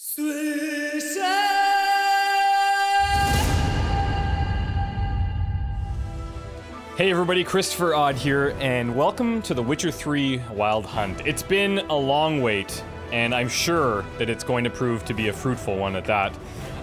Hey everybody, ChristopherOdd here, and welcome to The Witcher 3 Wild Hunt. It's been a long wait, and I'm sure that it's going to prove to be a fruitful one at that.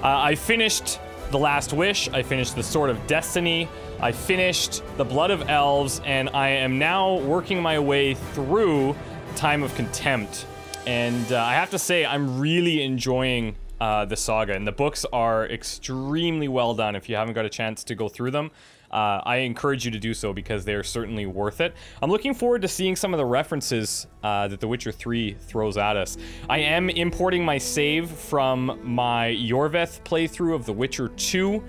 I finished The Last Wish, I finished The Sword of Destiny, I finished The Blood of Elves, and I am now working my way through Time of Contempt. And I have to say, I'm really enjoying the saga, and the books are extremely well done. If you haven't got a chance to go through them, I encourage you to do so because they're certainly worth it. I'm looking forward to seeing some of the references that The Witcher 3 throws at us. I am importing my save from my Yorveth playthrough of The Witcher 2,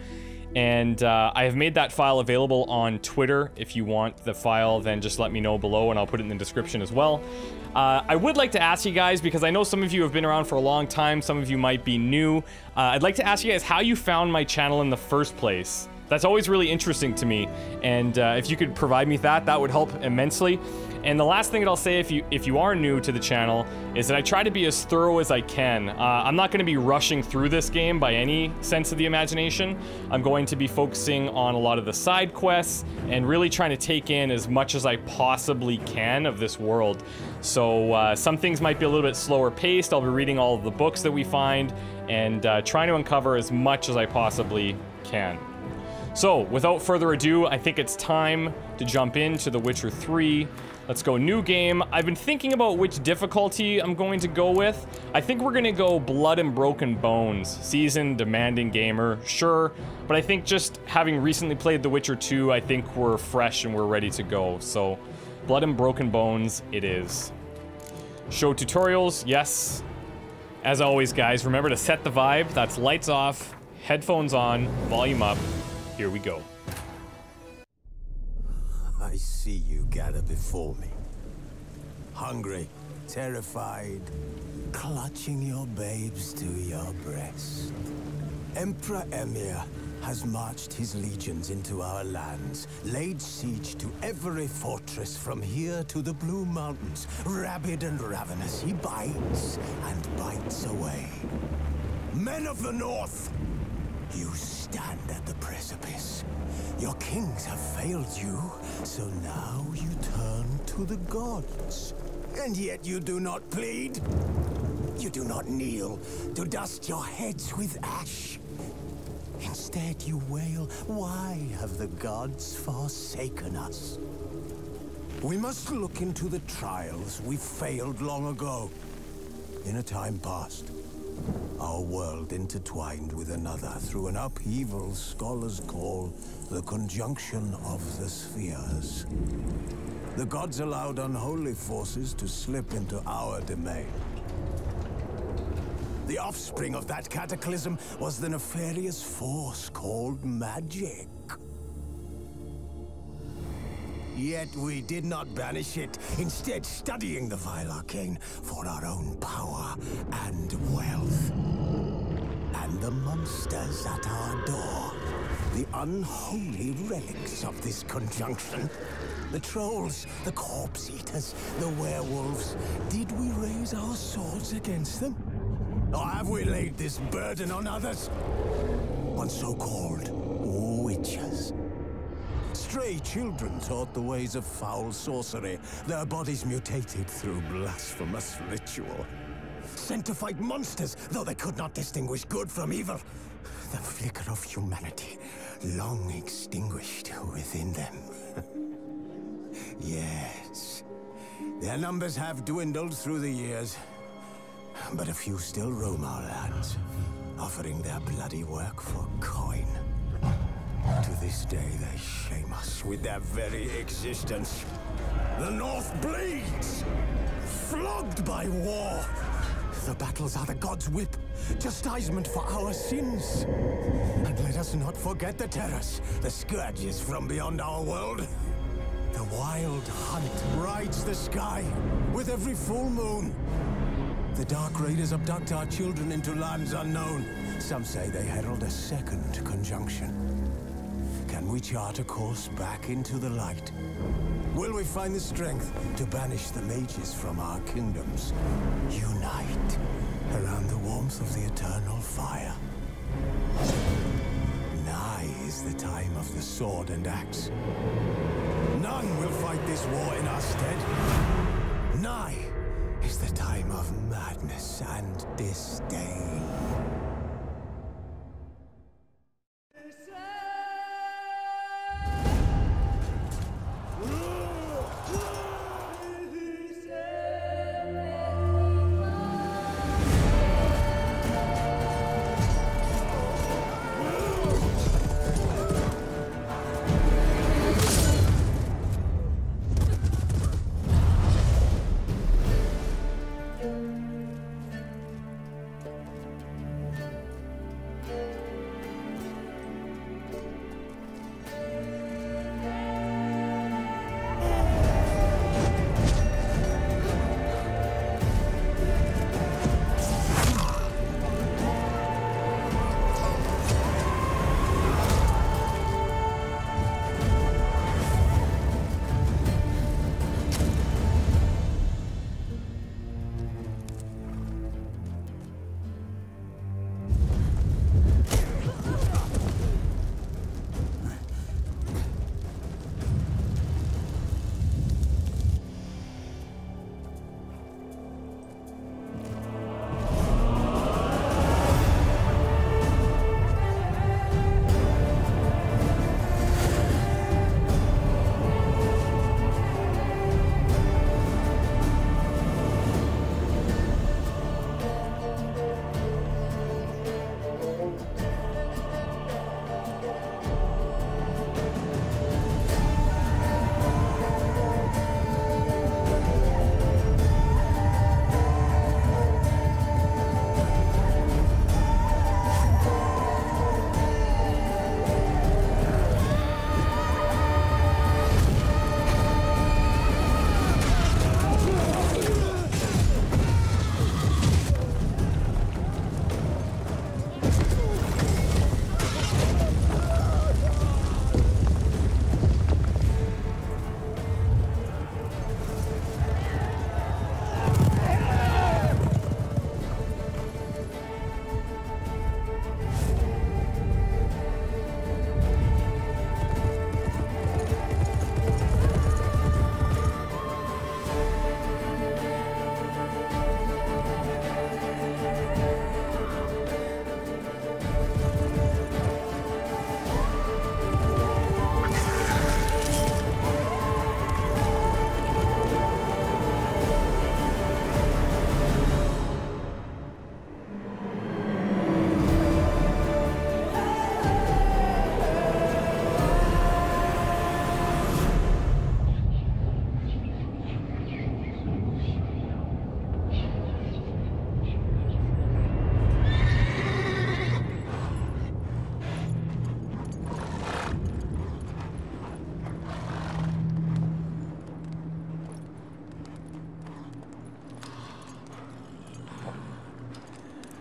and I have made that file available on Twitter. If you want the file, then just let me know below and I'll put it in the description as well. I would like to ask you guys, because I know some of you have been around for a long time, some of you might be new, I'd like to ask you guys how you found my channel in the first place. That's always really interesting to me, and if you could provide me that would help immensely. And the last thing that I'll say, if you are new to the channel, is that I try to be as thorough as I can. I'm not going to be rushing through this game by any sense of the imagination. I'm going to be focusing on a lot of the side quests, and really trying to take in as much as I possibly can of this world. So some things might be a little bit slower paced. I'll be reading all of the books that we find, and trying to uncover as much as I possibly can. So, without further ado, I think it's time to jump into The Witcher 3. Let's go new game. I've been thinking about which difficulty I'm going to go with. I think we're gonna go Blood and Broken Bones. Seasoned, demanding gamer, sure. But I think just having recently played The Witcher 2, I think we're fresh and we're ready to go. So, Blood and Broken Bones it is. Show tutorials, yes. As always, guys, remember to set the vibe. That's lights off, headphones on, volume up. Here we go. I see you gather before me. Hungry, terrified, clutching your babes to your breast. Emperor Emir has marched his legions into our lands, laid siege to every fortress from here to the Blue Mountains. Rabid and ravenous, he bites and bites away. Men of the North! You stand at the precipice. Your kings have failed you, so now you turn to the gods. And yet you do not plead. You do not kneel to dust your heads with ash. Instead you wail, why have the gods forsaken us? We must look into the trials we failed long ago. In a time past, our world intertwined with another through an upheaval scholars call the conjunction of the spheres. The gods allowed unholy forces to slip into our domain. The offspring of that cataclysm was the nefarious force called magic. Yet we did not banish it, instead studying the vile arcane for our own power and wealth. And the monsters at our door, the unholy relics of this conjunction. The trolls, the corpse eaters, the werewolves. Did we raise our swords against them? Or have we laid this burden on others? On so-called witches. Stray children taught the ways of foul sorcery, their bodies mutated through blasphemous ritual. Sent to fight monsters, though they could not distinguish good from evil. The flicker of humanity, long extinguished within them. Yes, their numbers have dwindled through the years, but a few still roam our lands, offering their bloody work for coin. To this day, they shame us with their very existence. The North bleeds, flogged by war. The battles are the gods' whip, chastisement for our sins. And let us not forget the terrors, the scourges from beyond our world. The wild hunt rides the sky with every full moon. The Dark Raiders abduct our children into lands unknown. Some say they herald a second conjunction. Can we chart a course back into the light? Will we find the strength to banish the mages from our kingdoms? Unite around the warmth of the eternal fire. Nigh is the time of the sword and axe. None will fight this war in our stead. Nigh is the time of madness and disdain.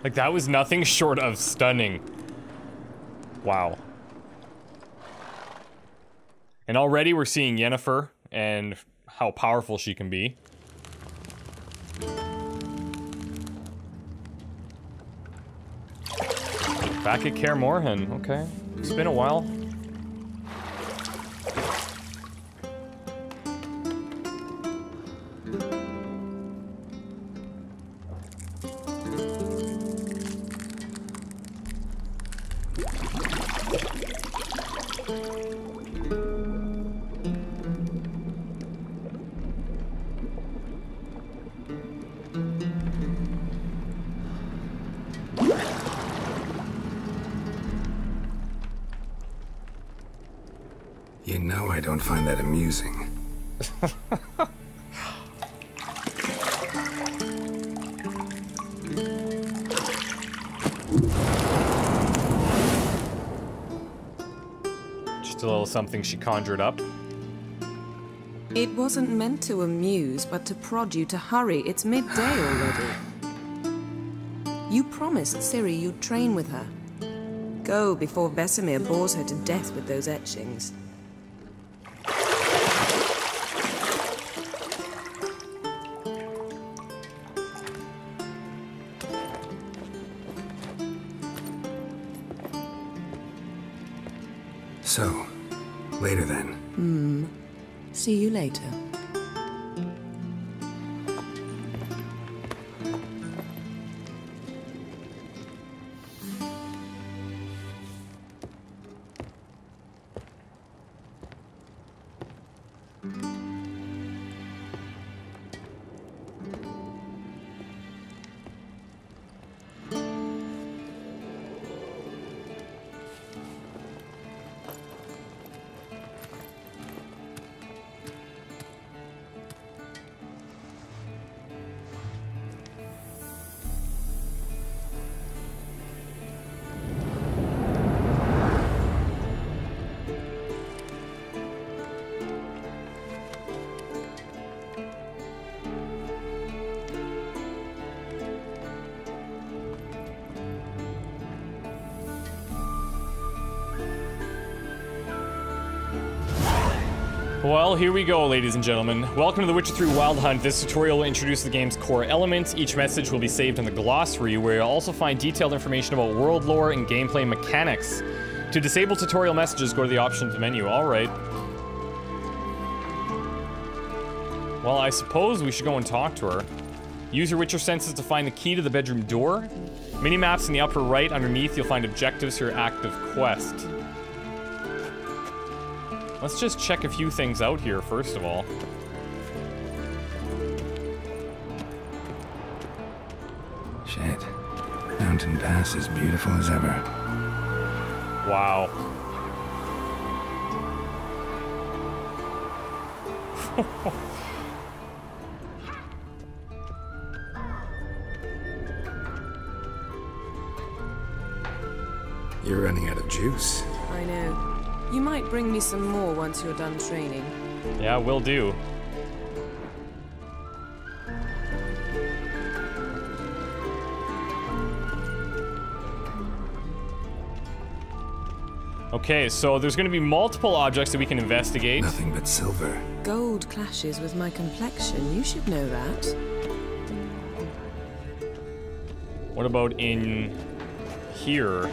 Like, that was nothing short of stunning. Wow. And already we're seeing Yennefer and how powerful she can be. Back at Kaer Morhen, okay. It's been a while. You know I don't find that amusing. Just a little something she conjured up. It wasn't meant to amuse, but to prod you to hurry. It's midday already. You promised Ciri you'd train with her. Go before Vesemir bores her to death with those etchings. So, later then. See you later. Well, here we go, ladies and gentlemen. Welcome to The Witcher 3 Wild Hunt. This tutorial will introduce the game's core elements. Each message will be saved in the glossary, where you'll also find detailed information about world lore and gameplay mechanics. To disable tutorial messages, go to the options menu. Alright. Well, I suppose we should go and talk to her. Use your Witcher senses to find the key to the bedroom door. Minimaps in the upper right underneath, you'll find objectives for your active quest. Let's just check a few things out here, first of all. Shit. Mountain Pass is beautiful as ever. Wow. You're running out of juice. I know. You might bring me some more once you're done training. Yeah, will do. Okay, so there's gonna be multiple objects that we can investigate. Nothing but silver. Gold clashes with my complexion. You should know that. What about in here?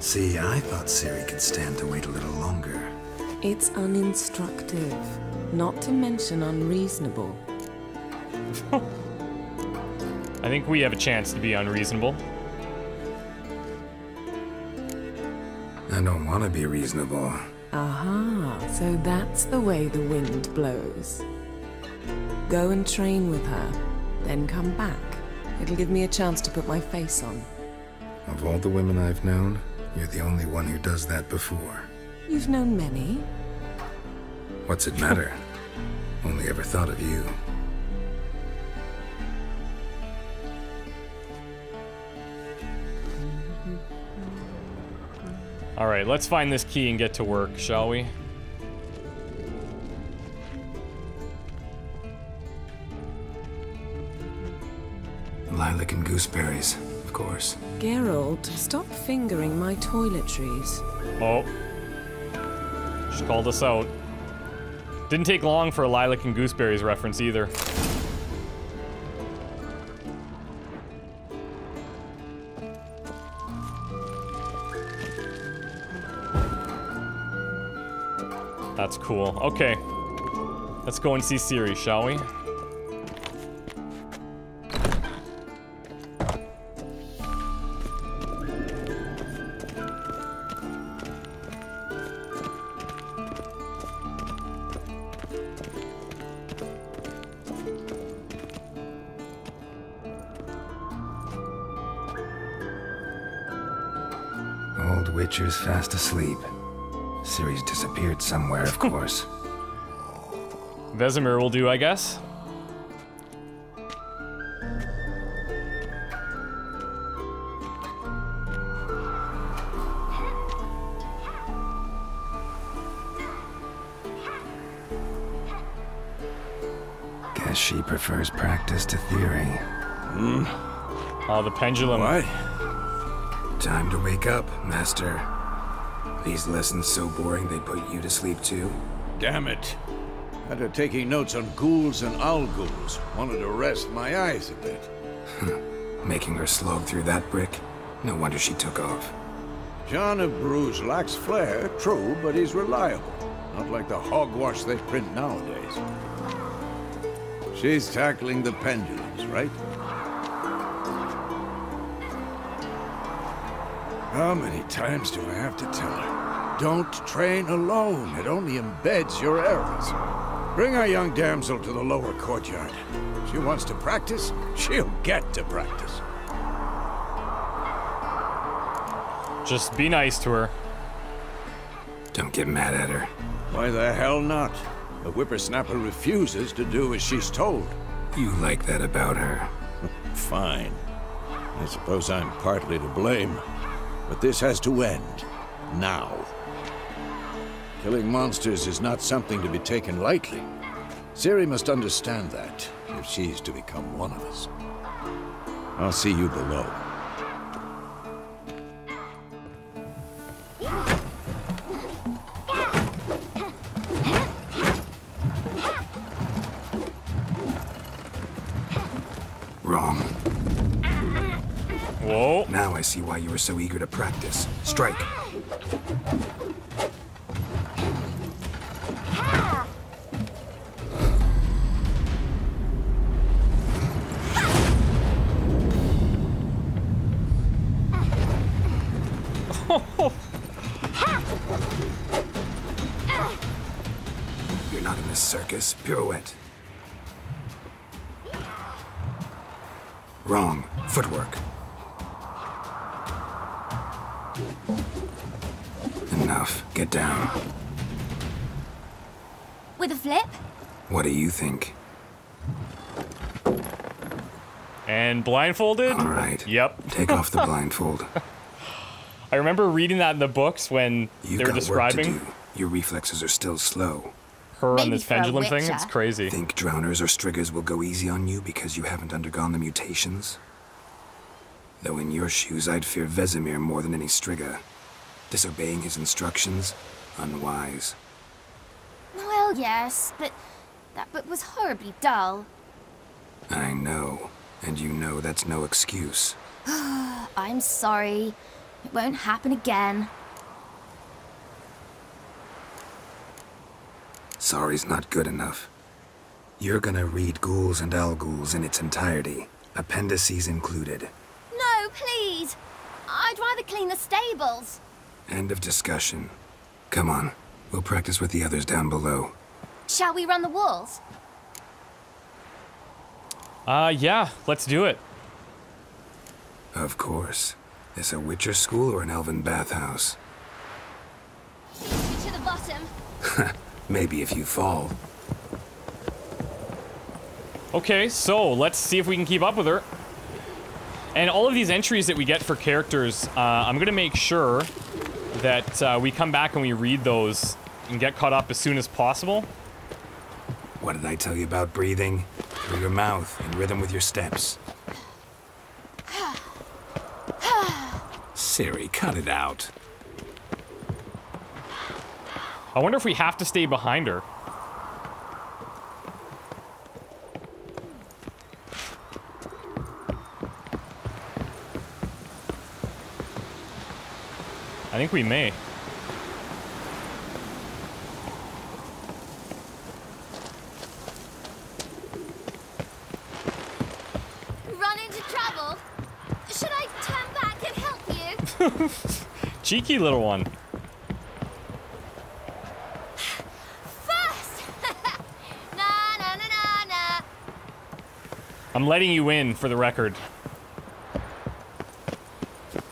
See, I thought Ciri could stand to wait a little longer. It's uninstructive, not to mention unreasonable. I think we have a chance to be unreasonable. I don't want to be reasonable. Aha, so that's the way the wind blows. Go and train with her, then come back. It'll give me a chance to put my face on. Of all the women I've known, you're the only one who does that before. You've known many. What's it matter? Only ever thought of you. Alright, let's find this key and get to work, shall we? Lilac and gooseberries, of course. Geralt, stop fingering my toiletries. Oh. She called us out. Didn't take long for a lilac and gooseberries reference either. That's cool. Okay. Let's go and see Ciri, shall we? Old Witcher's fast asleep. Ciri's disappeared somewhere, of course. Vesemir will do, I guess. Guess she prefers practice to theory. Oh, the pendulum. What? Time to wake up, Master. These lessons so boring they put you to sleep too? Damn it. After taking notes on ghouls and owl ghouls, wanted to rest my eyes a bit. Making her slog through that brick? No wonder she took off. John of Bruges lacks flair, true, but he's reliable. Not like the hogwash they print nowadays. She's tackling the pendulums, right? How many times do I have to tell her? Don't train alone. It only embeds your errors. Bring our young damsel to the lower courtyard. She wants to practice, she'll get to practice. Just be nice to her. Don't get mad at her. Why the hell not? The whippersnapper refuses to do as she's told. You like that about her. Fine. I suppose I'm partly to blame. But this has to end. Now. Killing monsters is not something to be taken lightly. Ciri must understand that, if she's to become one of us. I'll see you below. Wrong. Whoa. Now I see why you were so eager to practice. Strike. You're not in this circus. Pirouette. Wrong. Footwork. Enough. Get down. With a flip? What do you think? And blindfolded? All right. Yep. Take off the blindfold. I remember reading that in the books when You've they were got describing work to do. Your reflexes are still slow. her on Maybe this for a pendulum thing. witcher. It's crazy. Think drowners or striggers will go easy on you because you haven't undergone the mutations? Though in your shoes, I'd fear Vesemir more than any strigger. Disobeying his instructions? Unwise. Well, yes, but that book was horribly dull. I know. And you know that's no excuse. I'm sorry. It won't happen again. Sorry's not good enough. You're gonna read Ghouls and Ghouls in its entirety, appendices included. No, please! I'd rather clean the stables. End of discussion. Come on, we'll practice with the others down below. Shall we run the walls? Yeah, let's do it. Of course. This a Witcher school or an elven bathhouse? To the bottom. Maybe if you fall. Okay, so let's see if we can keep up with her. And all of these entries that we get for characters, I'm gonna make sure that we come back and we read those and get caught up as soon as possible. What did I tell you about breathing? Through your mouth, in rhythm with your steps. Ciri, cut it out. I wonder if we have to stay behind her. I think we may. Run into trouble? Should I turn back and help you? Cheeky little one. First! Na na na na na. I'm letting you in for the record.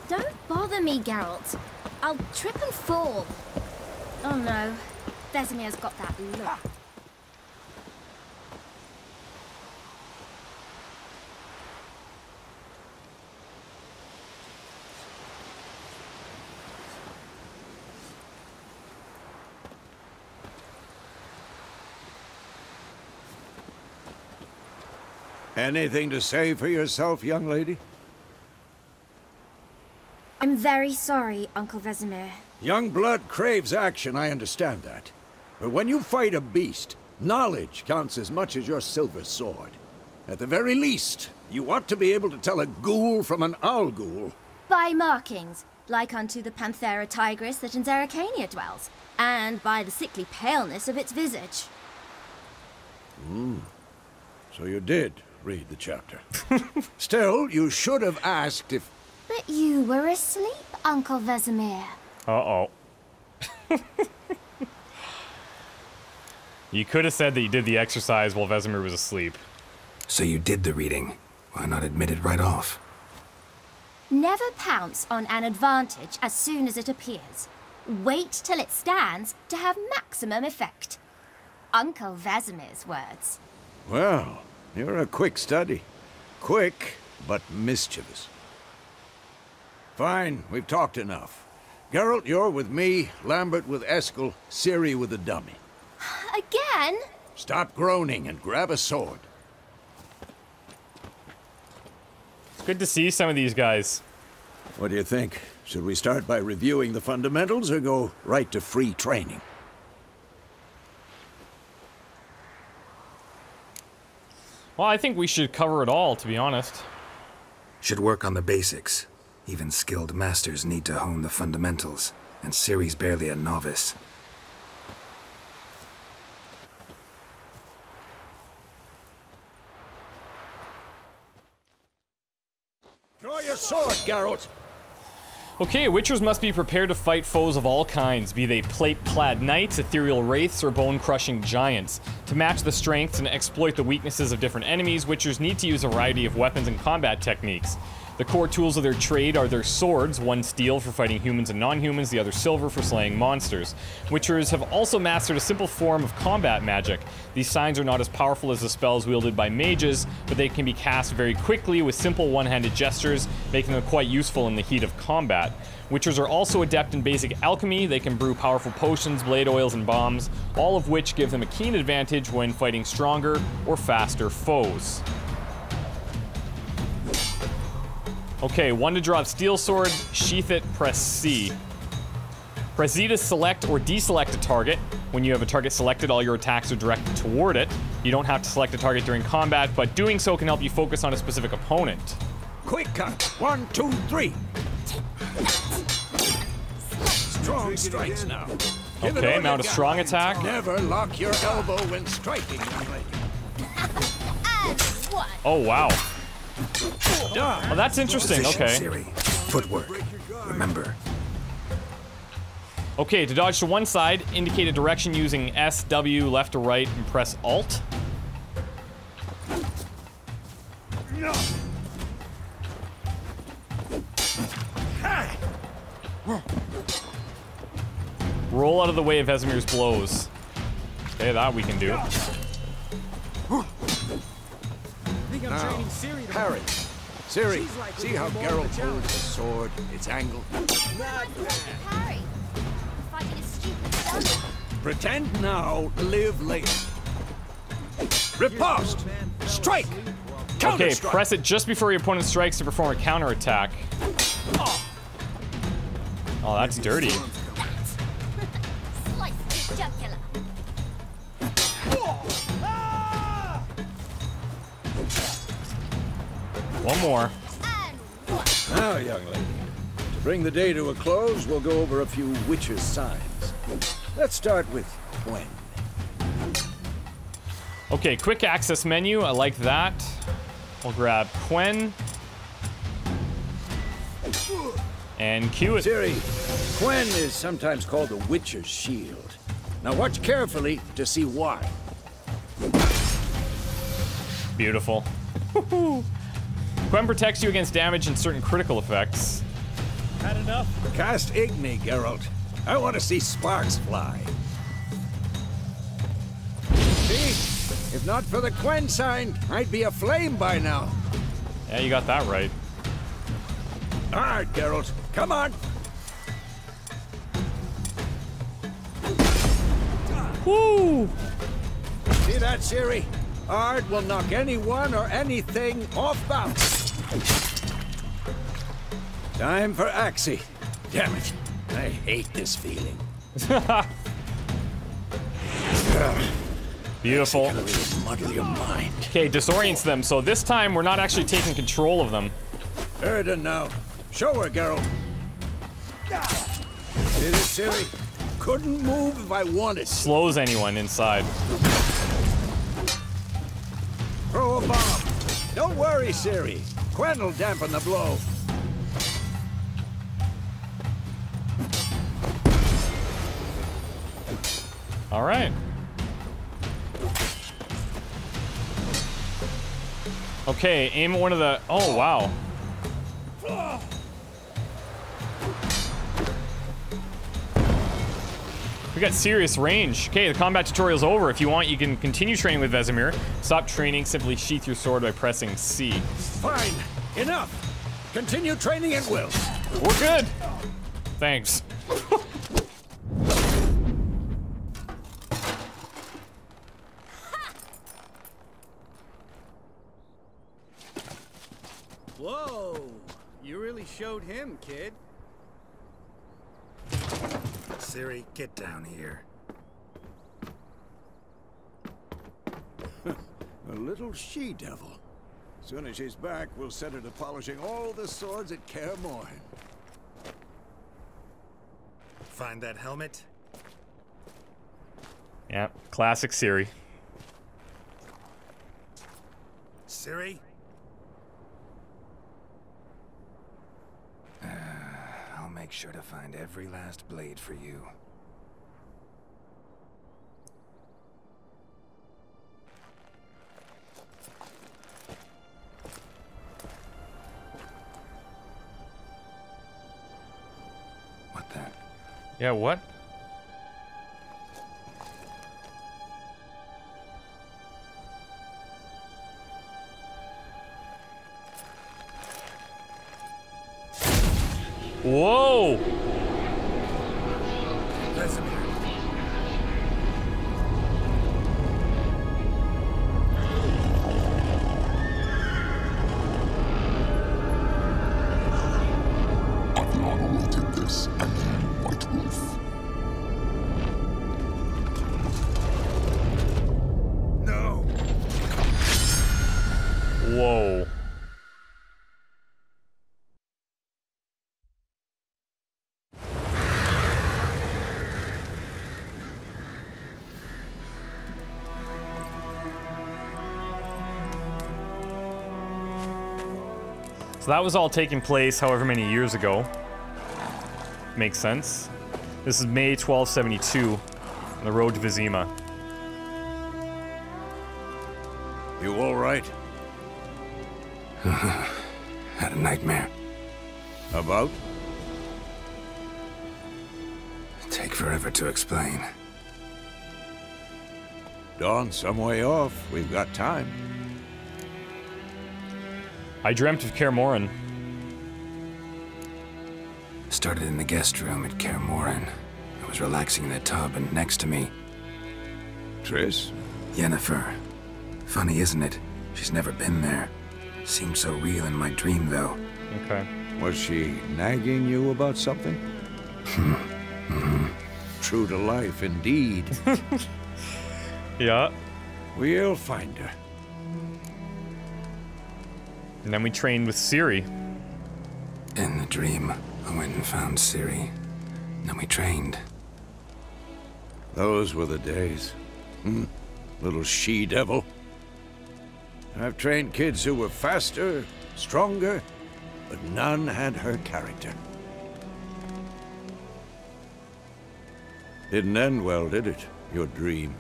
Don't bother me, Geralt. I'll trip and fall. Oh no. Vesemir's got that look. Anything to say for yourself, young lady? I'm very sorry, Uncle Vesemir. Young blood craves action, I understand that. But when you fight a beast, knowledge counts as much as your silver sword. At the very least, you ought to be able to tell a ghoul from an ghoul. By markings. like unto the Panthera tigris that in Zerrikania dwells, and by the sickly paleness of its visage. So you did read the chapter. Still, you should have asked if... But you were asleep, Uncle Vesemir. Uh-oh. You could have said that you did the exercise while Vesemir was asleep. So you did the reading. Why not admit it right off? Never pounce on an advantage as soon as it appears. Wait till it stands to have maximum effect. Uncle Vesemir's words. Well, you're a quick study. Quick, but mischievous. Fine, we've talked enough. Geralt, you're with me, Lambert with Eskel, Ciri with the dummy. Again? Stop groaning and grab a sword. It's good to see some of these guys. What do you think? Should we start by reviewing the fundamentals or go right to free training? Well, I think we should cover it all, to be honest. Should work on the basics. Even skilled masters need to hone the fundamentals, and Ciri's barely a novice. Draw your sword, Geralt! Okay, Witchers must be prepared to fight foes of all kinds, be they plate-clad knights, ethereal wraiths, or bone-crushing giants. To match the strengths and exploit the weaknesses of different enemies, Witchers need to use a variety of weapons and combat techniques. The core tools of their trade are their swords, one steel for fighting humans and non-humans, the other silver for slaying monsters. Witchers have also mastered a simple form of combat magic. These signs are not as powerful as the spells wielded by mages, but they can be cast very quickly with simple one-handed gestures, making them quite useful in the heat of combat. Witchers are also adept in basic alchemy. They can brew powerful potions, blade oils, and bombs, all of which give them a keen advantage when fighting stronger or faster foes. Okay, one to draw a steel sword, sheath it, press C. Press Z to select or deselect a target. When you have a target selected, all your attacks are directed toward it. You don't have to select a target during combat, but doing so can help you focus on a specific opponent. Quick cut! 1, 2, 3! Strong strikes now. Okay, mount a strong attack. Never lock your elbow when striking, young lady. Oh, wow. Oh, that's interesting. Position, Okay. Ciri. Footwork. Remember. Okay, to dodge to one side, indicate a direction using S, W, left to right, and press Alt. Roll out of the way of Vesemir's blows. Okay, that we can do. Now, parry. Ciri, see how Geralt holds the sword, its angle? Harry, fighting a stupid dummy. Pretend now, live later. Riposte! Strike! Okay, press it just before your opponent strikes to perform a counterattack. Oh, that's dirty. Slice the jugular. One more. Now, young lady, to bring the day to a close, we'll go over a few Witcher's signs. Let's start with Gwen. Okay, quick access menu. I like that. We'll grab Quen. And cue it. Ciri, Gwen is sometimes called the Witcher's Shield. Now watch carefully to see why. Beautiful. Quen protects you against damage and certain critical effects. Had enough? Cast Igni, Geralt. I want to see sparks fly. See? If not for the Quen sign, I'd be aflame by now. Yeah, you got that right. All right, Geralt. Come on. Woo! See that, Ciri? Ard will knock anyone or anything off balance. Time for Axie. Damn it. I hate this feeling. Beautiful. Really muddle your mind. Okay, disorients them, so this time we're not actually taking control of them. Erden now. Show her, Geralt. Did it, Ciri? Couldn't move if I wanted. Slows anyone inside. Throw a bomb. Don't worry, Ciri. Quen will dampen the blow. All right. Okay, aim at one of the... Oh, wow. We got serious range. Okay, the combat tutorial's over. If you want, you can continue training with Vesemir. Stop training, simply sheath your sword by pressing C. Fine. Enough. Continue training at will. We're good. Thanks. Whoa! You really showed him, kid. Ciri, get down here. A little she-devil. Soon as she's back, we'll set her to polishing all the swords at Kaer Morhen. Find that helmet? Yeah, classic Ciri. Ciri? I'll make sure to find every last blade for you. What the? Yeah, what? Whoa! Vesemir. Aviana will take this, and then White Wolf. No! Whoa. So that was all taking place however many years ago. Makes sense. This is May 1272, on the road to Vizima. You all right? Had a nightmare. About? Take forever to explain. Dawn's some way off. We've got time. I dreamt of Kaer Morhen. Started in the guest room at Kaer Morhen. I was relaxing in the tub, and next to me, Triss? Yennefer. Funny, isn't it? She's never been there. Seemed so real in my dream, though. Okay. Was she nagging you about something? True to life, indeed. Yeah. We'll find her. And then we trained with Ciri. In the dream, I went and found Ciri. Then we trained. Those were the days. Little she-devil. I've trained kids who were faster, stronger, but none had her character. Didn't end well, did it? Your dream?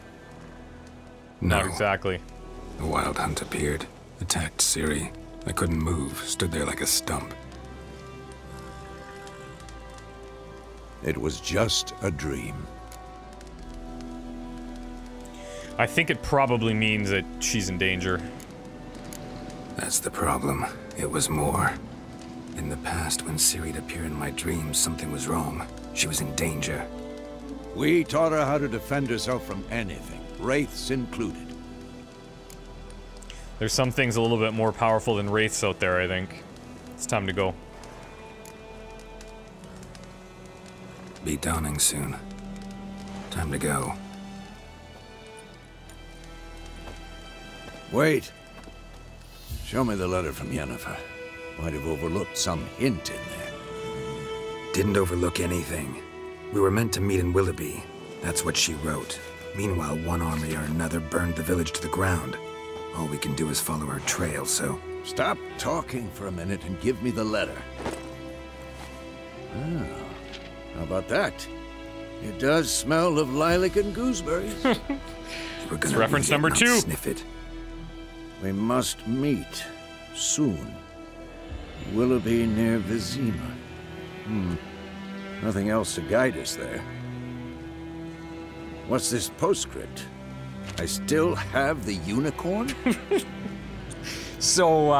No. Not exactly. The Wild Hunt appeared, attacked Ciri. I couldn't move, stood there like a stump. It was just a dream. I think it probably means that she's in danger. That's the problem. It was more. In the past, when Ciri'd appear in my dreams, something was wrong. She was in danger. We taught her how to defend herself from anything, wraiths included. There's some things a little bit more powerful than wraiths out there, I think. It's time to go. Be dawning soon. Time to go. Wait. Show me the letter from Yennefer. Might have overlooked some hint in there. Didn't overlook anything. We were meant to meet in Willoughby. That's what she wrote. Meanwhile, one army or another burned the village to the ground. All we can do is follow her trail, so... Stop talking for a minute and give me the letter. Ah, how about that? It does smell of lilac and gooseberries. We're gonna reference number 2. Sniff it. We must meet soon. Willoughby near Vizima. Nothing else to guide us there. What's this postscript? I still have the unicorn? So,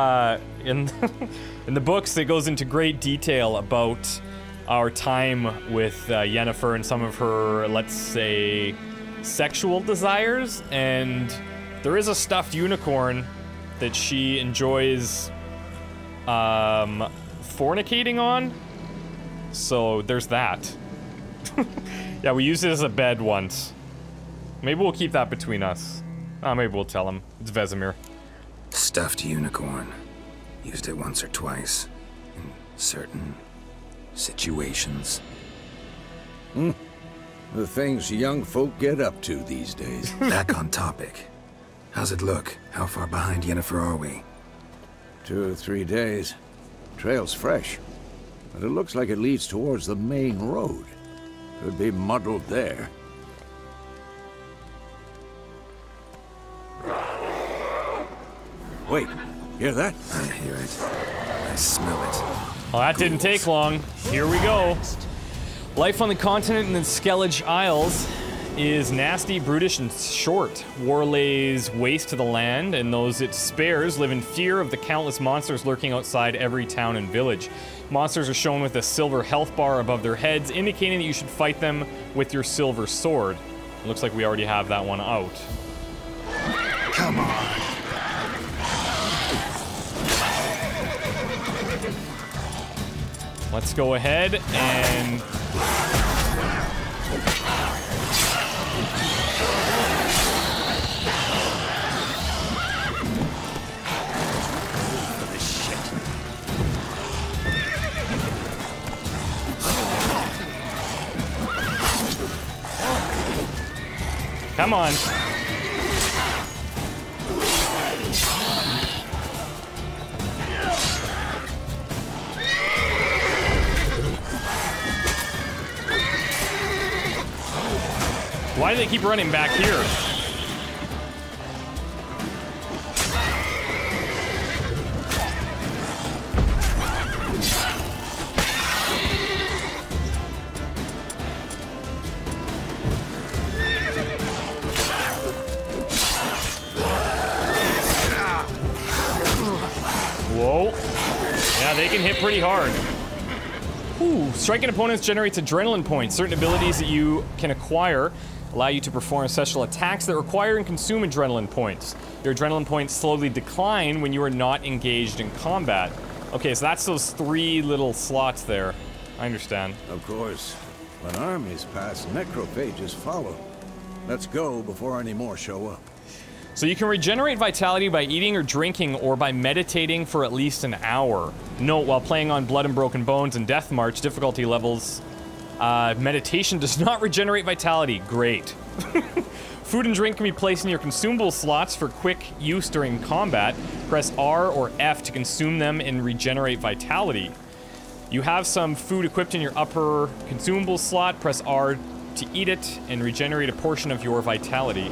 in the books, it goes into great detail about our time with Yennefer and some of her, let's say, sexual desires, and there is a stuffed unicorn that she enjoys fornicating on. So there's that. Yeah, we used it as a bed once. Maybe we'll keep that between us. Maybe we'll tell him. It's Vesemir. Stuffed unicorn. Used it once or twice. In certain situations. The things young folk get up to these days. Back on topic. How's it look? How far behind Yennefer are we? 2 or 3 days. Trail's fresh. But it looks like it leads towards the main road. Could be muddled there. Wait, hear that? I hear it. I smell it. Well, that didn't take long. Here we go. Life on the continent in the Skellige Isles is nasty, brutish, and short. War lays waste to the land, and those it spares live in fear of the countless monsters lurking outside every town and village. Monsters are shown with a silver health bar above their heads, indicating that you should fight them with your silver sword. It looks like we already have that one out. Come on. Let's go ahead and... Come on. Why do they keep running back here? Whoa. Yeah, they can hit pretty hard. Ooh, striking opponents generates adrenaline points. Certain abilities that you can acquire allow you to perform special attacks that require and consume adrenaline points. Your adrenaline points slowly decline when you are not engaged in combat. Okay, so that's those 3 little slots there. I understand. Of course. When armies pass, necrophages follow. Let's go before any more show up. So you can regenerate vitality by eating or drinking or by meditating for at least an hour. Note, while playing on Blood and Broken Bones and Death March difficulty levels, meditation does not regenerate vitality. Great. Food and drink can be placed in your consumable slots for quick use during combat. Press R or F to consume them and regenerate vitality. You have some food equipped in your upper consumable slot. Press R to eat it and regenerate a portion of your vitality.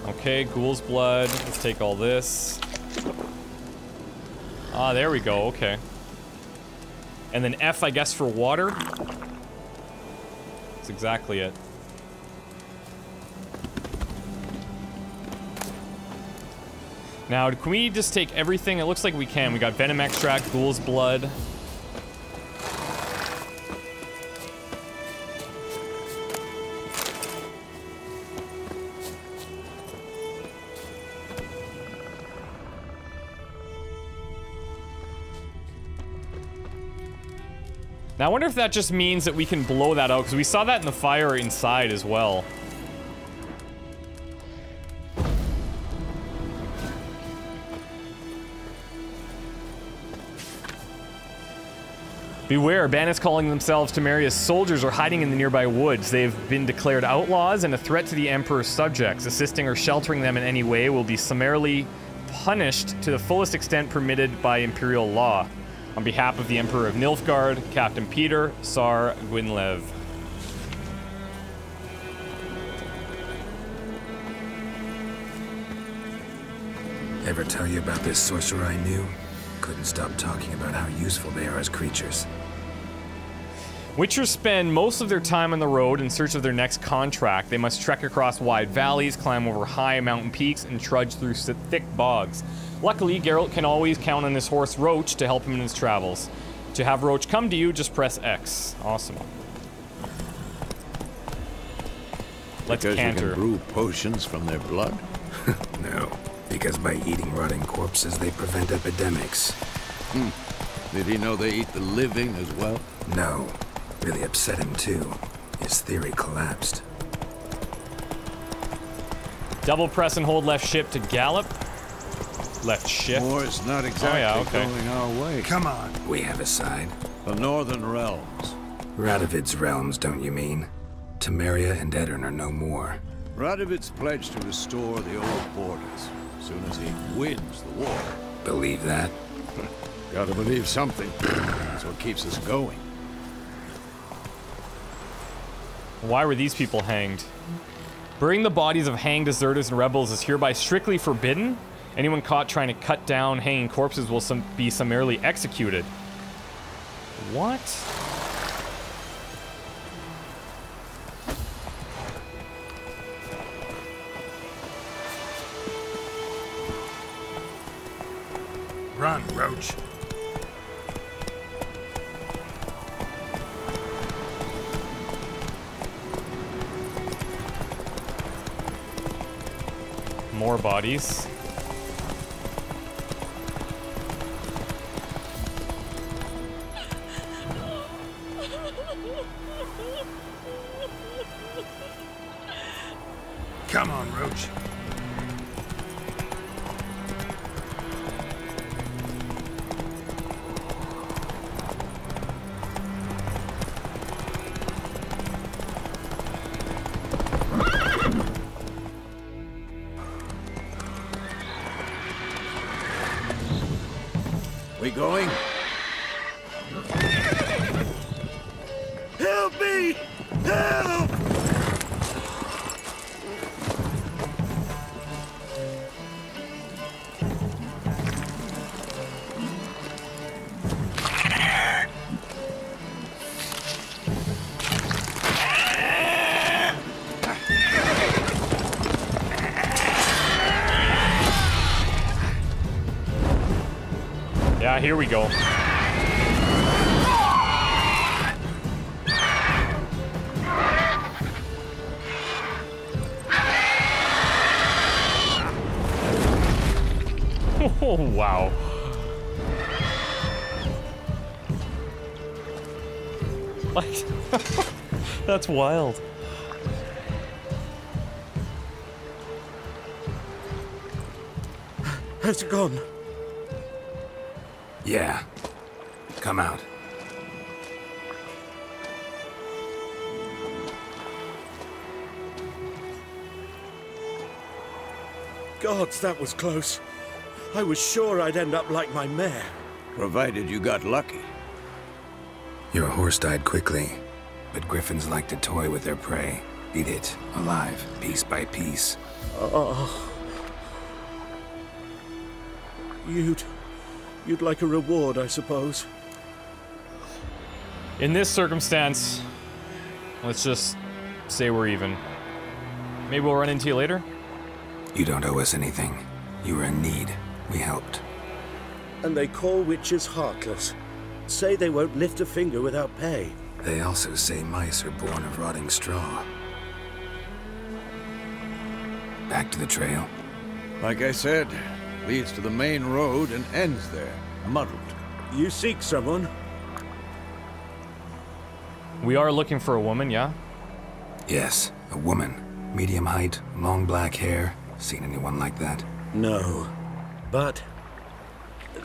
Okay, Ghoul's blood. Let's take all this. Ah, there we go. Okay. And then F, I guess, for water. That's exactly it. Now, can we just take everything? It looks like we can. We got Venom Extract, Ghoul's blood. Now, I wonder if that just means that we can blow that out, because we saw that in the fire inside as well. Beware, bandits calling themselves Temeria's soldiers are hiding in the nearby woods. They've been declared outlaws and a threat to the Emperor's subjects. Assisting or sheltering them in any way will be summarily punished to the fullest extent permitted by Imperial law. On behalf of the Emperor of Nilfgaard, Captain Peter Sar Gwynlev. Ever tell you about this sorcerer I knew? Couldn't stop talking about how useful they are as creatures. Witchers spend most of their time on the road in search of their next contract. They must trek across wide valleys, climb over high mountain peaks, and trudge through thick bogs. Luckily, Geralt can always count on his horse Roach to help him in his travels. To have Roach come to you, just press X. Awesome. Let's because canter. You can brew potions from their blood? No, because by eating rotting corpses, they prevent epidemics. Did he know they eat the living as well? No. Really upset him too. His theory collapsed. Double press and hold left shift to gallop. Left shift. War's not exactly going our way. Come on. We have a side. The Northern Realms. Radovid's realms, don't you mean? Temeria and Edirn are no more. Radovid's pledged to restore the old borders as soon as he wins the war. Believe that? Gotta believe something. That's what keeps us going. Why were these people hanged? Burying the bodies of hanged deserters and rebels is hereby strictly forbidden. Anyone caught trying to cut down hanging corpses will be summarily executed. What? Run, Roach. More bodies. Come on, Roach. We going? Help me! Help! Yeah, here we go. Oh, wow. Like, that's wild. Has it gone? Yeah. Come out. Gods, that was close. I was sure I'd end up like my mare. Provided you got lucky. Your horse died quickly, but griffins like to toy with their prey. Eat it, alive, piece by piece. Oh. You'd like a reward, I suppose. In this circumstance, let's just say we're even. Maybe we'll run into you later? You don't owe us anything. You were in need. We helped. And they call witches heartless. Say they won't lift a finger without pay. They also say mice are born of rotting straw. Back to the trail. Like I said, leads to the main road and ends there, muddled. You seek someone? We are looking for a woman, yeah? Yes, a woman. Medium height, long black hair. Seen anyone like that? No. But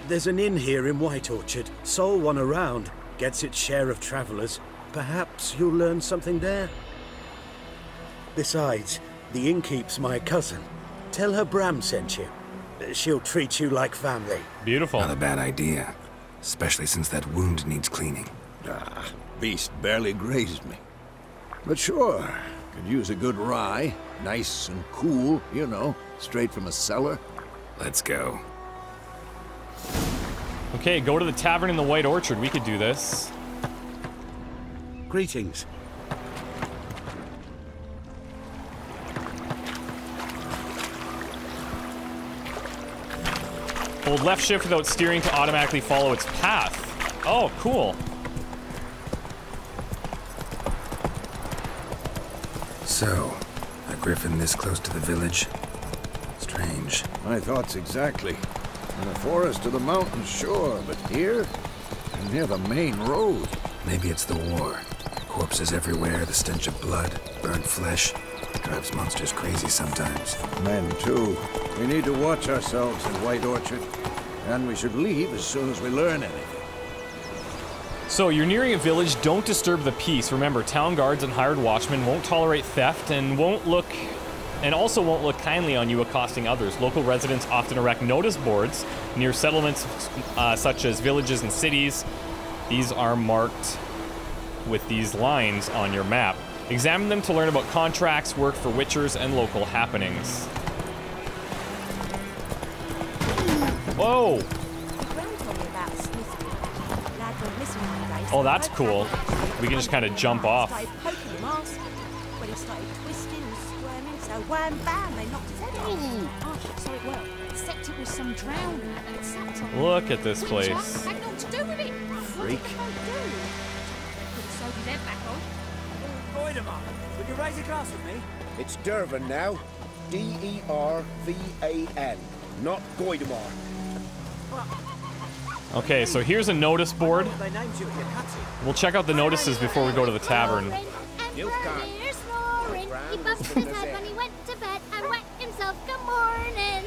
there's an inn here in White Orchard. Sole one around. gets its share of travelers, perhaps you'll learn something there. Besides, the innkeep's my cousin. Tell her Bram sent you. She'll treat you like family. Beautiful. Not a bad idea. Especially since that wound needs cleaning. Ah, beast barely grazed me. But sure, could use a good rye. Nice and cool, you know, straight from a cellar. Let's go. Okay, go to the Tavern in the White Orchard. We could do this. Greetings. Hold left shift without steering to automatically follow its path. Oh, cool. So, a griffin this close to the village? Strange. My thoughts exactly. In the forest or the mountains, sure, but here? And near the main road. Maybe it's the war. Corpses everywhere, the stench of blood, burnt flesh. Drives monsters crazy sometimes. Men, too. We need to watch ourselves in White Orchard. And we should leave as soon as we learn anything. So, you're nearing a village. Don't disturb the peace. Remember, town guards and hired watchmen won't tolerate theft and also won't look kindly on you accosting others. Local residents often erect notice boards near settlements such as villages and cities. These are marked with these lines on your map. Examine them to learn about contracts, work for witchers, and local happenings. Whoa! Oh, that's cool. We can just kind of jump off. Look at this place. Freak. Would you raise a glass with me? It's Dervan now. D-E-R-V-A-N. Not Goidemar. Okay, so here's a notice board. We'll check out the notices before we go to the tavern. He bumped his head when he went to bed and wet himself. Good morning.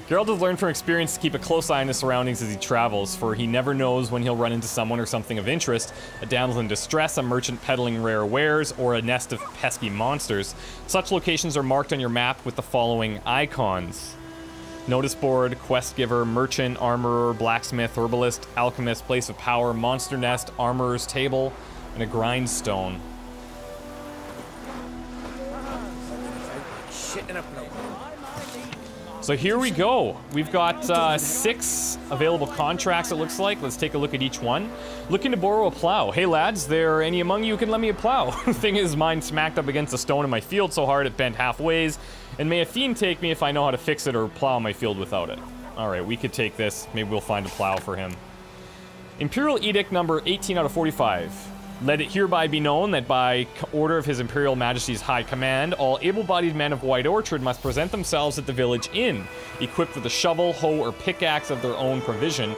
Geralt has learned from experience to keep a close eye on his surroundings as he travels, for he never knows when he'll run into someone or something of interest, a damsel in distress, a merchant peddling rare wares, or a nest of pesky monsters. Such locations are marked on your map with the following icons: notice board, quest giver, merchant, armorer, blacksmith, herbalist, alchemist, place of power, monster nest, armorer's table, and a grindstone. So here we go. We've got 6 available contracts, it looks like. Let's take a look at each one. Looking to borrow a plow. Hey lads, there any among you who can lend me a plow? The thing is, mine smacked up against a stone in my field so hard it bent halfways. And may a fiend take me if I know how to fix it or plow my field without it. Alright, we could take this. Maybe we'll find a plow for him. Imperial Edict number 18 out of 45. Let it hereby be known that by order of His Imperial Majesty's High Command, all able-bodied men of White Orchard must present themselves at the village inn, equipped with a shovel, hoe, or pickaxe of their own provision.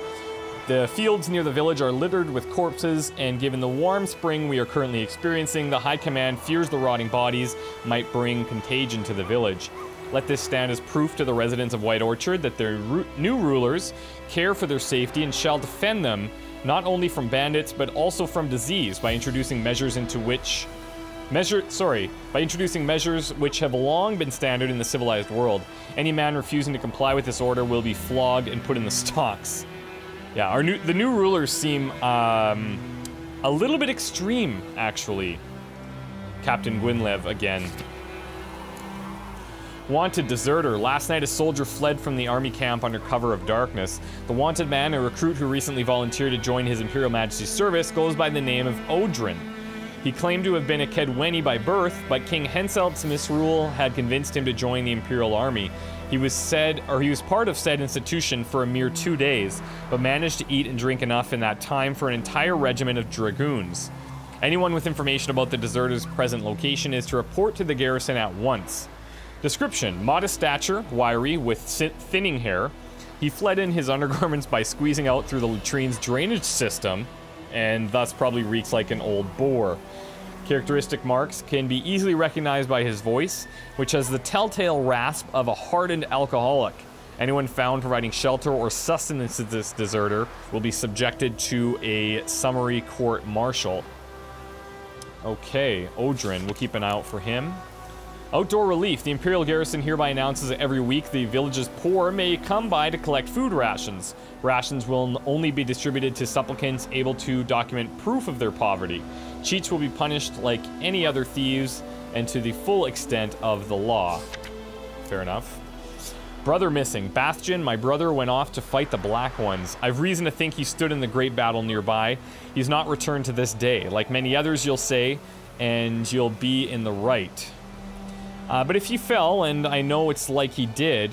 The fields near the village are littered with corpses, and given the warm spring we are currently experiencing, the High Command fears the rotting bodies might bring contagion to the village. Let this stand as proof to the residents of White Orchard that their new rulers care for their safety and shall defend them not only from bandits, but also from disease by introducing measures which have long been standard in the civilized world. Any man refusing to comply with this order will be flogged and put in the stocks. Yeah, the new rulers seem a little bit extreme, actually. Captain Gwynlev again. Wanted deserter. Last night a soldier fled from the army camp under cover of darkness. The wanted man, a recruit who recently volunteered to join His Imperial Majesty's service, goes by the name of Odrin. He claimed to have been a Kedweni by birth, but King Henselt's misrule had convinced him to join the Imperial Army. He was part of said institution for a mere 2 days, but managed to eat and drink enough in that time for an entire regiment of dragoons. Anyone with information about the deserter's present location is to report to the garrison at once. Description: modest stature, wiry, with thinning hair. He fled in his undergarments by squeezing out through the latrine's drainage system, and thus probably reeks like an old boar. Characteristic marks can be easily recognized by his voice, which has the telltale rasp of a hardened alcoholic, Anyone found providing shelter or sustenance to this deserter will be subjected to a summary court-martial. Okay, Odrin, we'll keep an eye out for him. Outdoor relief. The Imperial Garrison hereby announces that every week the village's poor may come by to collect food rations. Rations will only be distributed to supplicants able to document proof of their poverty. Cheats will be punished like any other thieves and to the full extent of the law. Fair enough. Brother missing. Bastion, my brother, went off to fight the Black Ones. I've reason to think he stood in the great battle nearby. He's not returned to this day. Like many others, you'll say, and you'll be in the right. But if he fell, and I know it's like he did,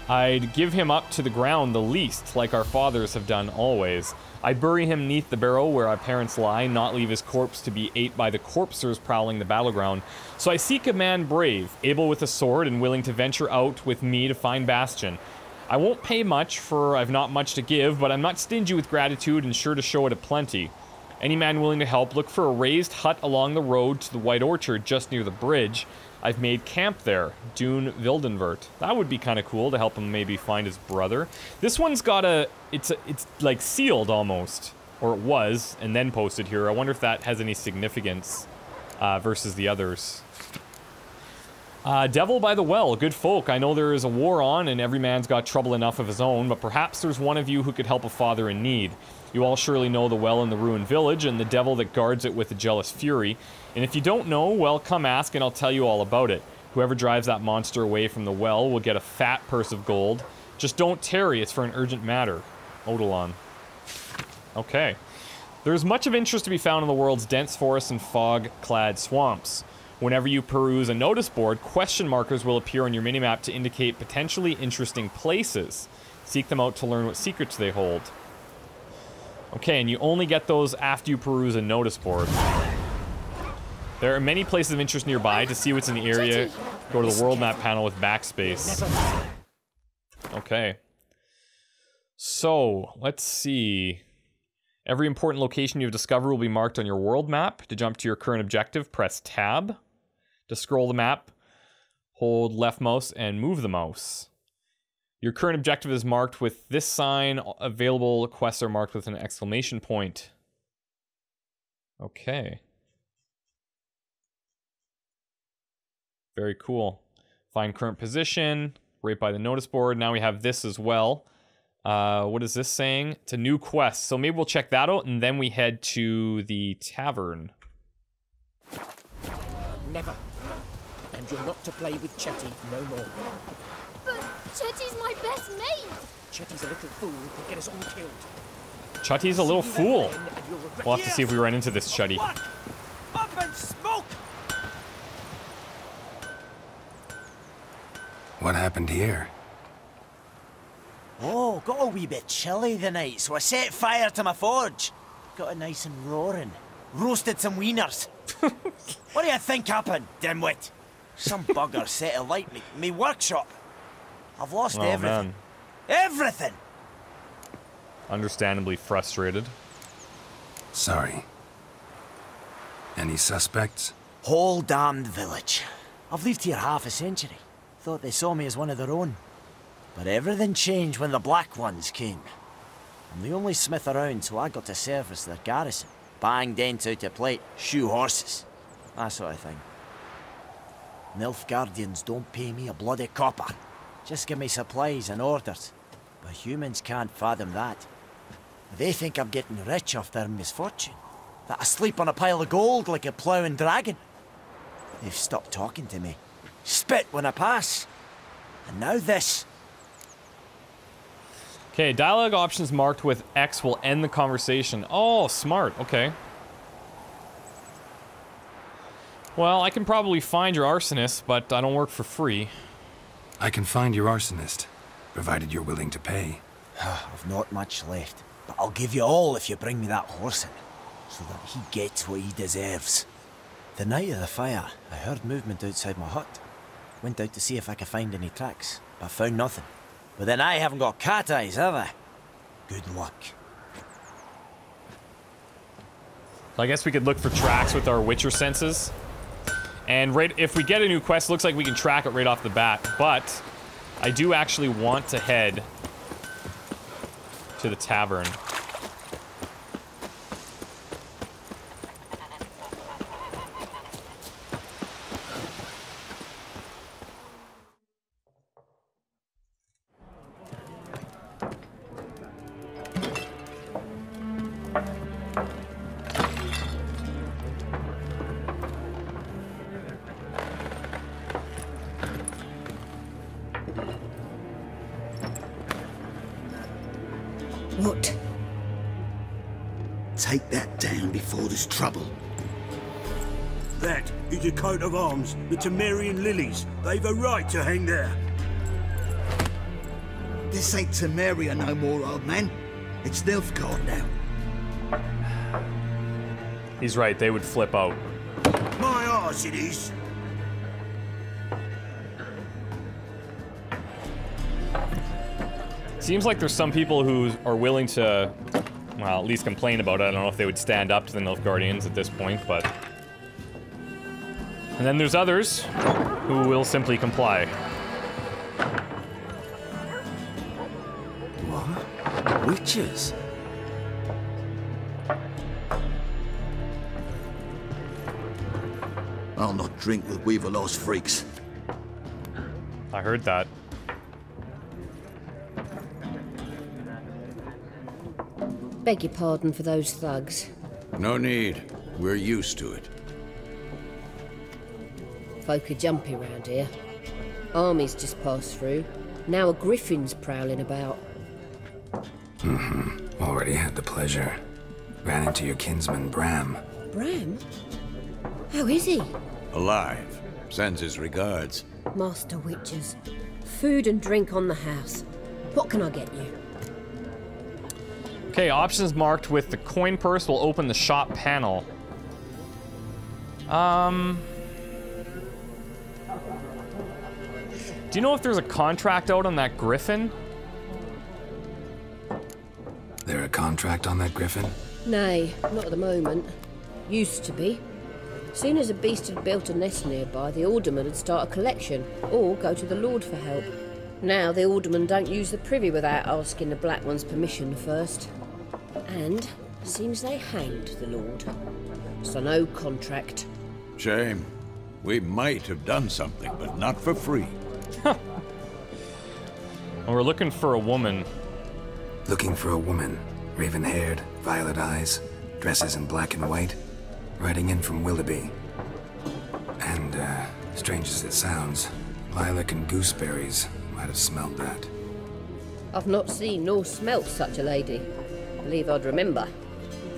I'd give him up to the ground the least, like our fathers have done always. I'd bury him neath the barrow where our parents lie, not leave his corpse to be ate by the corpsers prowling the battleground. So I seek a man brave, able with a sword, and willing to venture out with me to find Bastion. I won't pay much, for I've not much to give, but I'm not stingy with gratitude and sure to show it aplenty. Any man willing to help, look for a raised hut along the road to the White Orchard just near the bridge. I've made camp there, Dune Wildenvert. That would be kind of cool to help him maybe find his brother. This one's got it's like sealed almost, or it was, and then posted here. I wonder if that has any significance versus the others. Devil by the Well, good folk. I know there is a war on and every man's got trouble enough of his own, but perhaps there's one of you who could help a father in need. You all surely know the well in the ruined village and the devil that guards it with a jealous fury. And if you don't know, well, come ask and I'll tell you all about it. Whoever drives that monster away from the well will get a fat purse of gold. Just don't tarry, it's for an urgent matter. Odilon. Okay. There's much of interest to be found in the world's dense forests and fog-clad swamps. Whenever you peruse a notice board, question markers will appear on your minimap to indicate potentially interesting places. Seek them out to learn what secrets they hold. Okay, and you only get those after you peruse a notice board. There are many places of interest nearby. To see what's in the area, go to the world map panel with backspace. Okay. So, let's see. Every important location you've discovered will be marked on your world map. To jump to your current objective, press Tab. To scroll the map, hold left mouse and move the mouse. Your current objective is marked with this sign. Available quests are marked with an exclamation point. Okay. Very cool. Find current position, right by the notice board. Now we have this as well. What is this saying? It's a new quest. So maybe we'll check that out and then we head to the tavern. Never. And you're not to play with Chetty no more. But Chetty's my best mate! Chetty's a little fool who could get us all killed. Chutty's a little fool. We'll have to see if we run into this Chutty. Up and smoke! What happened here? Oh, got a wee bit chilly the night, so I set fire to my forge. Got it nice and roaring. Roasted some wieners. What do you think happened, dimwit? Some bugger set alight me workshop. I've lost everything. Man. Everything! Understandably frustrated. Sorry. Any suspects? Whole damned village. I've lived here half a century. Thought they saw me as one of their own. But everything changed when the Black Ones came. I'm the only smith around, so I got to service their garrison. Bang dents out of plate, shoe horses. That sort of thing. Nilfgaardians don't pay me a bloody copper. Just give me supplies and orders. But humans can't fathom that. They think I'm getting rich off their misfortune. That I sleep on a pile of gold like a ploughing dragon. They've stopped talking to me. Spit when I pass. And now this. Okay, dialogue options marked with X will end the conversation. Oh, smart. Okay. Well, I can probably find your arsonist, but I don't work for free. I can find your arsonist, provided you're willing to pay. I've not much left, but I'll give you all if you bring me that horse in, so that he gets what he deserves. The night of the fire, I heard movement outside my hut. Went out to see if I could find any tracks, but found nothing. But then I haven't got cat eyes, have I? Good luck. So I guess we could look for tracks with our Witcher senses. And right, if we get a new quest, it looks like we can track it right off the bat. But I do actually want to head to the tavern. What? Take that down before there's trouble. That is a coat of arms, the Temerian lilies. They've a right to hang there. This ain't Temeria no more, old man. It's Nilfgaard now. He's right, they would flip out. My arse it is. Seems like there's some people who are willing to, well, at least complain about it. I don't know if they would stand up to the Nilfgaardians at this point, but... And then there's others who will simply comply. What? Witches? I'll not drink with Weaverlaw's freaks. I heard that. Beg your pardon for those thugs. No need. We're used to it. Folk are jumpy round here. Armies just passed through. Now a Griffin's prowling about. Already had the pleasure. Ran into your kinsman, Bram. Bram? How is he? Alive. Sends his regards. Master Witches. Food and drink on the house. What can I get you? Okay, options marked with the coin purse will open the shop panel. Do you know if there's a contract out on that Griffin? There a contract on that Griffin? Nay, not at the moment. Used to be. Soon as a beast had built a nest nearby, the alderman would start a collection, or go to the Lord for help. Now the alderman don't use the privy without asking the Black One's permission first. And seems they hanged the Lord. So no contract. Shame. We might have done something, but not for free. Well, we're looking for a woman. Looking for a woman. Raven-haired, violet eyes, dresses in black and white. Riding in from Willoughby. And, strange as it sounds, lilac and gooseberries might have smelled that. I've not seen nor smelt such a lady. Believe I'd remember.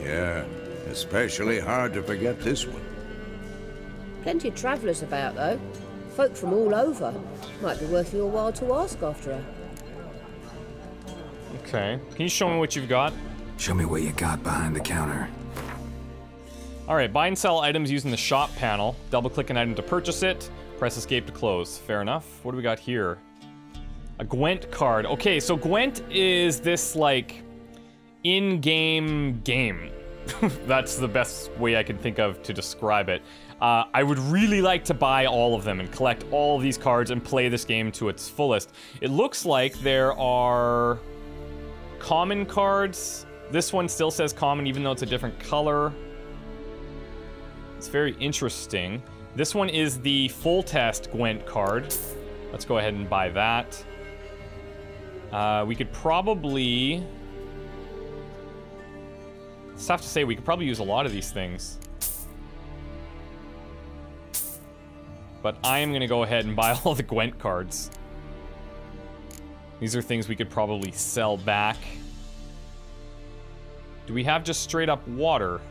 Yeah, especially hard to forget this one. Plenty of travellers about, though. Folk from all over. Might be worth your while to ask after her. Okay. Can you show me what you've got? Show me what you got behind the counter. Alright, buy and sell items using the shop panel. Double-click an item to purchase it. Press escape to close. Fair enough. What do we got here? A Gwent card. Okay, so Gwent is this, like, in-game game. That's the best way I can think of to describe it. I would really like to buy all of them and collect all of these cards and play this game to its fullest. It looks like there are common cards. This one still says common even though it's a different color. It's very interesting. This one is the full test Gwent card. Let's go ahead and buy that. We could probably... It's tough to say, we could probably use a lot of these things. But I am gonna go ahead and buy all the Gwent cards. These are things we could probably sell back. Do we have just straight up water?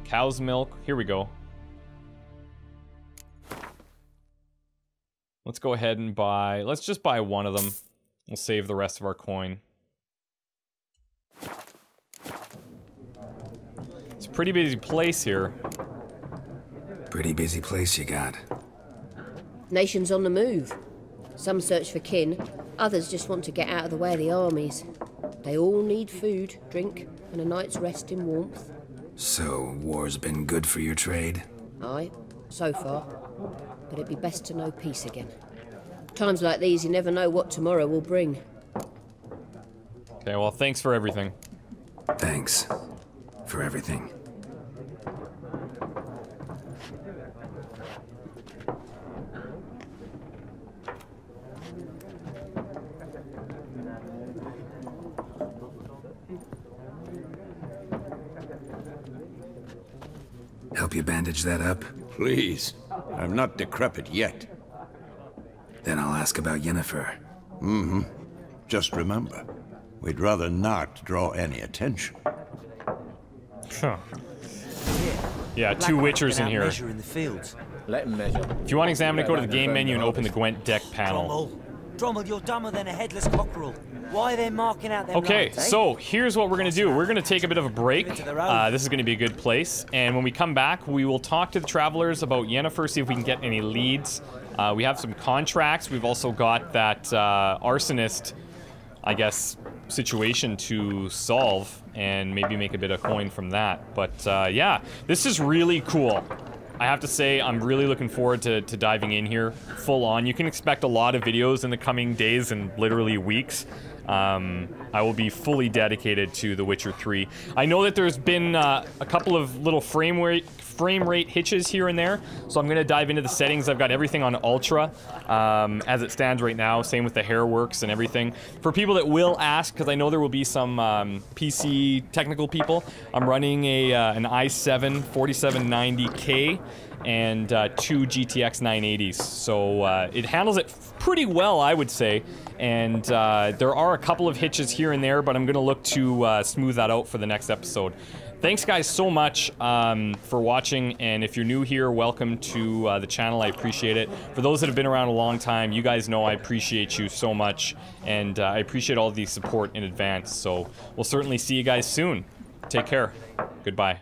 Cow's milk. Here we go. Let's go ahead and buy... Let's just buy one of them. We'll save the rest of our coin. It's a pretty busy place here. Pretty busy place you got. Nations on the move. Some search for kin, others just want to get out of the way of the armies. They all need food, drink, and a night's rest in warmth. So, war's been good for your trade? Aye, so far. But it'd be best to know peace again. Times like these, you never know what tomorrow will bring. Okay, well, thanks for everything. Thanks for everything. Help you bandage that up? Please. I'm not decrepit yet. Then I'll ask about Yennefer. Mm-hmm. Just remember, we'd rather not draw any attention. Huh. Yeah, two Witchers in here. In the fields. Let him measure. If you want to examine it, go to the game menu and open the Gwent deck panel. Drummle, you're dumber than a headless cockerel. Why are they marking out their Okay, lines, eh? so here's what we're going to do. We're going to take a bit of a break. This is going to be a good place. And when we come back, we will talk to the travelers about Yennefer, see if we can get any leads. We have some contracts. We've also got that arsonist, I guess, situation to solve and maybe make a bit of coin from that. But yeah, this is really cool. I have to say, I'm really looking forward to diving in here full on. You can expect a lot of videos in the coming days and literally weeks. I will be fully dedicated to The Witcher 3. I know that there's been a couple of little frame rate hitches here and there, so I'm going to dive into the settings. I've got everything on Ultra as it stands right now, same with the hairworks and everything. For people that will ask, because I know there will be some PC technical people, I'm running an i7 4790K and 2 GTX 980s, so it handles it pretty well, I would say. And there are a couple of hitches here and there, but I'm going to look to smooth that out for the next episode. Thanks, guys, so much for watching, and if you're new here, welcome to the channel. I appreciate it. For those that have been around a long time, you guys know I appreciate you so much, and I appreciate all the support in advance. So we'll certainly see you guys soon. Take care. Goodbye.